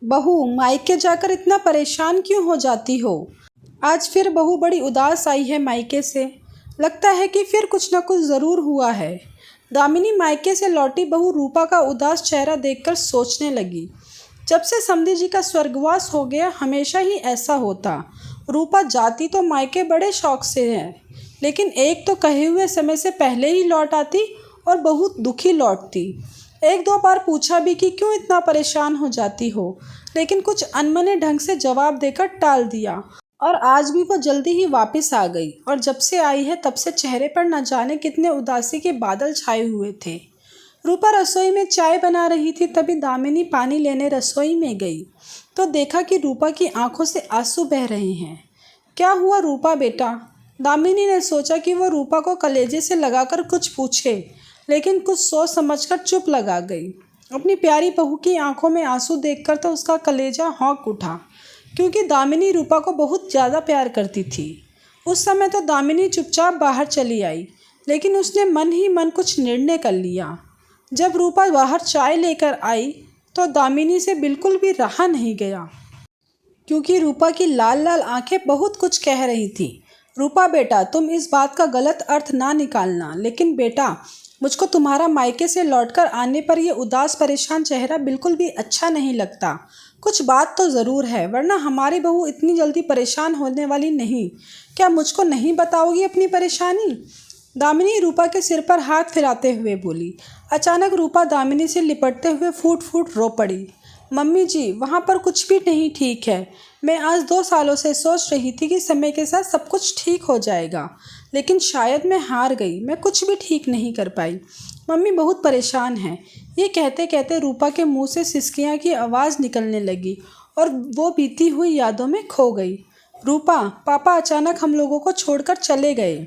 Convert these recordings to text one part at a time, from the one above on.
बहू, मायके जाकर इतना परेशान क्यों हो जाती हो? आज फिर बहू बड़ी उदास आई है मायके से। लगता है कि फिर कुछ न कुछ ज़रूर हुआ है। दामिनी मायके से लौटी बहू रूपा का उदास चेहरा देखकर सोचने लगी। जब से समधी जी का स्वर्गवास हो गया, हमेशा ही ऐसा होता। रूपा जाती तो मायके बड़े शौक से है, लेकिन एक तो कहे हुए समय से पहले ही लौट आती और बहुत दुखी लौटती। एक दो बार पूछा भी कि क्यों इतना परेशान हो जाती हो, लेकिन कुछ अनमने ढंग से जवाब देकर टाल दिया। और आज भी वो जल्दी ही वापस आ गई, और जब से आई है तब से चेहरे पर न जाने कितने उदासी के बादल छाए हुए थे। रूपा रसोई में चाय बना रही थी, तभी दामिनी पानी लेने रसोई में गई तो देखा कि रूपा की आंखों से आंसू बह रहे हैं। क्या हुआ रूपा बेटा? दामिनी ने सोचा कि वो रूपा को कलेजे से लगाकर कुछ पूछे, लेकिन कुछ सोच समझकर चुप लगा गई। अपनी प्यारी बहू की आंखों में आंसू देखकर तो उसका कलेजा हौंक उठा, क्योंकि दामिनी रूपा को बहुत ज़्यादा प्यार करती थी। उस समय तो दामिनी चुपचाप बाहर चली आई, लेकिन उसने मन ही मन कुछ निर्णय कर लिया। जब रूपा बाहर चाय लेकर आई तो दामिनी से बिल्कुल भी रहा नहीं गया, क्योंकि रूपा की लाल लाल आंखें बहुत कुछ कह रही थी। रूपा बेटा, तुम इस बात का गलत अर्थ ना निकालना, लेकिन बेटा, मुझको तुम्हारा मायके से लौटकर आने पर यह उदास परेशान चेहरा बिल्कुल भी अच्छा नहीं लगता। कुछ बात तो ज़रूर है, वरना हमारी बहू इतनी जल्दी परेशान होने वाली नहीं। क्या मुझको नहीं बताओगी अपनी परेशानी? दामिनी रूपा के सिर पर हाथ फिराते हुए बोली। अचानक रूपा दामिनी से लिपटते हुए फूट फूट रो पड़ी। मम्मी जी, वहाँ पर कुछ भी नहीं ठीक है। मैं आज 2 सालों से सोच रही थी कि समय के साथ सब कुछ ठीक हो जाएगा, लेकिन शायद मैं हार गई। मैं कुछ भी ठीक नहीं कर पाई। मम्मी बहुत परेशान है। ये कहते कहते रूपा के मुंह से सिसकियाँ की आवाज़ निकलने लगी और वो बीती हुई यादों में खो गई। रूपा, पापा अचानक हम लोगों को छोड़कर चले गए।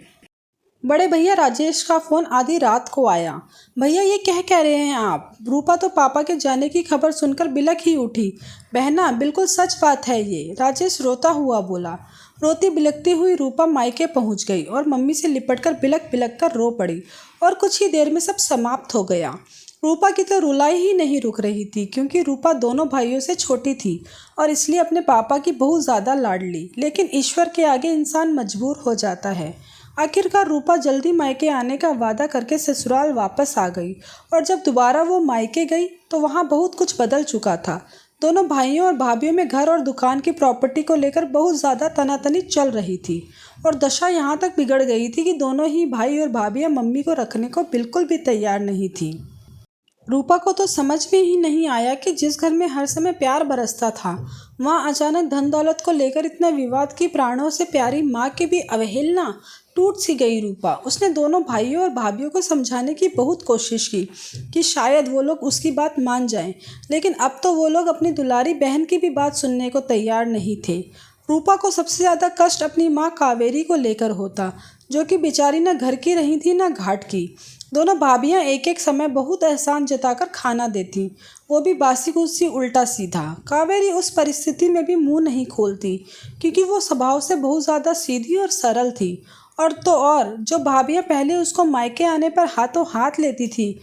बड़े भैया राजेश का फ़ोन आधी रात को आया। भैया, ये कह रहे हैं आप? रूपा तो पापा के जाने की खबर सुनकर बिलख ही उठी। बहना, बिल्कुल सच बात है ये, राजेश रोता हुआ बोला। रोती बिलखती हुई रूपा मायके पहुंच गई और मम्मी से लिपटकर बिलख बिलख कर रो पड़ी, और कुछ ही देर में सब समाप्त हो गया। रूपा की तो रुलाई ही नहीं रुक रही थी, क्योंकि रूपा दोनों भाइयों से छोटी थी और इसलिए अपने पापा की बहुत ज़्यादा लाडली। लेकिन ईश्वर के आगे इंसान मजबूर हो जाता है। आखिरकार रूपा जल्दी मायके आने का वादा करके ससुराल वापस आ गई, और जब दोबारा वो मायके गई तो वहाँ बहुत कुछ बदल चुका था। दोनों भाइयों और भाभियों में घर और दुकान की प्रॉपर्टी को लेकर बहुत ज़्यादा तनातनी चल रही थी, और दशा यहाँ तक बिगड़ गई थी कि दोनों ही भाई और भाभियाँ मम्मी को रखने को बिल्कुल भी तैयार नहीं थी। रूपा को तो समझ में ही नहीं आया कि जिस घर में हर समय प्यार बरसता था, वहाँ अचानक धन दौलत को लेकर इतना विवाद की प्राणों से प्यारी माँ की भी अवहेलना। टूट सी गई रूपा। उसने दोनों भाइयों और भाभियों को समझाने की बहुत कोशिश की कि शायद वो लोग उसकी बात मान जाएं, लेकिन अब तो वो लोग अपनी दुलारी बहन की भी बात सुनने को तैयार नहीं थे। रूपा को सबसे ज़्यादा कष्ट अपनी माँ कावेरी को लेकर होता, जो कि बेचारी न घर की रही थी न घाट की। दोनों भाभियाँ एक एक समय बहुत एहसान जताकर खाना देती, वो भी बासी कुसी उल्टा सीधा। कावेरी उस परिस्थिति में भी मुंह नहीं खोलती, क्योंकि वो स्वभाव से बहुत ज़्यादा सीधी और सरल थी। और तो और जो भाभियाँ पहले उसको मायके आने पर हाथों हाथ लेती थी,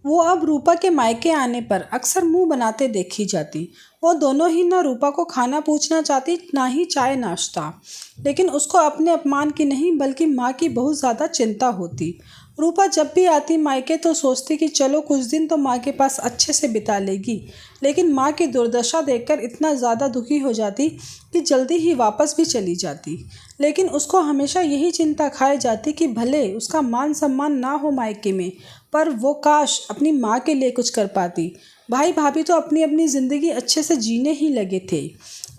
वो अब रूपा के मायके आने पर अक्सर मुंह बनाते देखी जाती। वो दोनों ही ना रूपा को खाना पूछना चाहती, ना ही चाय नाश्ता, लेकिन उसको अपने अपमान की नहीं बल्कि माँ की बहुत ज़्यादा चिंता होती। रूपा जब भी आती मायके तो सोचती कि चलो कुछ दिन तो माँ के पास अच्छे से बिता लेगी, लेकिन माँ की दुर्दशा देखकर इतना ज़्यादा दुखी हो जाती कि जल्दी ही वापस भी चली जाती। लेकिन उसको हमेशा यही चिंता खाए जाती कि भले उसका मान सम्मान ना हो मायके में, पर वो काश अपनी माँ के लिए कुछ कर पाती। भाई भाभी तो अपनी अपनी ज़िंदगी अच्छे से जीने ही लगे थे।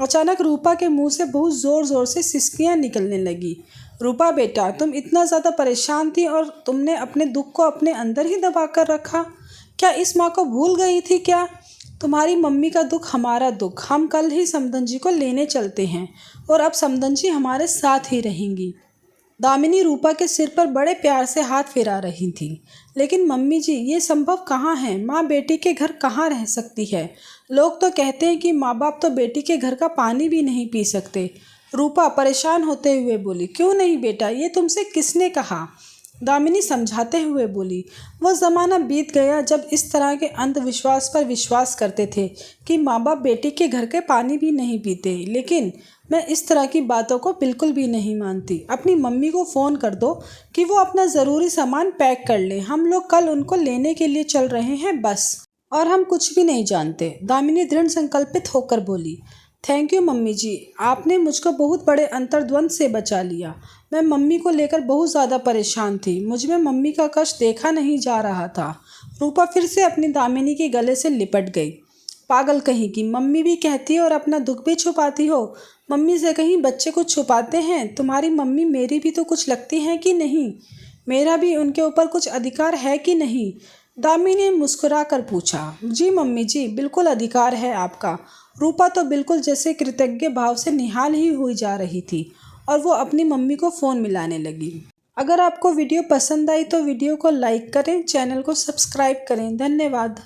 अचानक रूपा के मुंह से बहुत ज़ोर ज़ोर से सिसकियाँ निकलने लगी। रूपा बेटा, तुम इतना ज़्यादा परेशान थी और तुमने अपने दुख को अपने अंदर ही दबा कर रखा। क्या इस माँ को भूल गई थी क्या? तुम्हारी मम्मी का दुख हमारा दुख। हम कल ही समधन जी को लेने चलते हैं, और अब समधन जी हमारे साथ ही रहेंगी। दामिनी रूपा के सिर पर बड़े प्यार से हाथ फिरा रही थी। लेकिन मम्मी जी, ये संभव कहाँ है? माँ बेटी के घर कहाँ रह सकती है? लोग तो कहते हैं कि माँ बाप तो बेटी के घर का पानी भी नहीं पी सकते। रूपा परेशान होते हुए बोली। क्यों नहीं बेटा, ये तुमसे किसने कहा? दामिनी समझाते हुए बोली, वो ज़माना बीत गया जब इस तरह के अंधविश्वास पर विश्वास करते थे कि माँ बाप बेटी के घर के पानी भी नहीं पीते। लेकिन मैं इस तरह की बातों को बिल्कुल भी नहीं मानती। अपनी मम्मी को फ़ोन कर दो कि वो अपना ज़रूरी सामान पैक कर ले। हम लोग कल उनको लेने के लिए चल रहे हैं बस। और हम कुछ भी नहीं जानते। दामिनी दृढ़ संकल्पित होकर बोली, थैंक यू मम्मी जी, आपने मुझको बहुत बड़े अंतर्द्वंद से बचा लिया। मैं मम्मी को लेकर बहुत ज़्यादा परेशान थी। मुझ में मम्मी का कष्ट देखा नहीं जा रहा था। रूपा फिर से अपनी दामिनी के गले से लिपट गई। पागल कहीं की, मम्मी भी कहती है और अपना दुख भी छुपाती हो। मम्मी से कहीं बच्चे कुछ छुपाते हैं? तुम्हारी मम्मी मेरी भी तो कुछ लगती हैं कि नहीं? मेरा भी उनके ऊपर कुछ अधिकार है कि नहीं? दामिनी ने मुस्कुरा कर पूछा। जी मम्मी जी, बिल्कुल अधिकार है आपका। रूपा तो बिल्कुल जैसे कृतज्ञ भाव से निहाल ही हुई जा रही थी और वो अपनी मम्मी को फ़ोन मिलाने लगी। अगर आपको वीडियो पसंद आई तो वीडियो को लाइक करें, चैनल को सब्सक्राइब करें। धन्यवाद।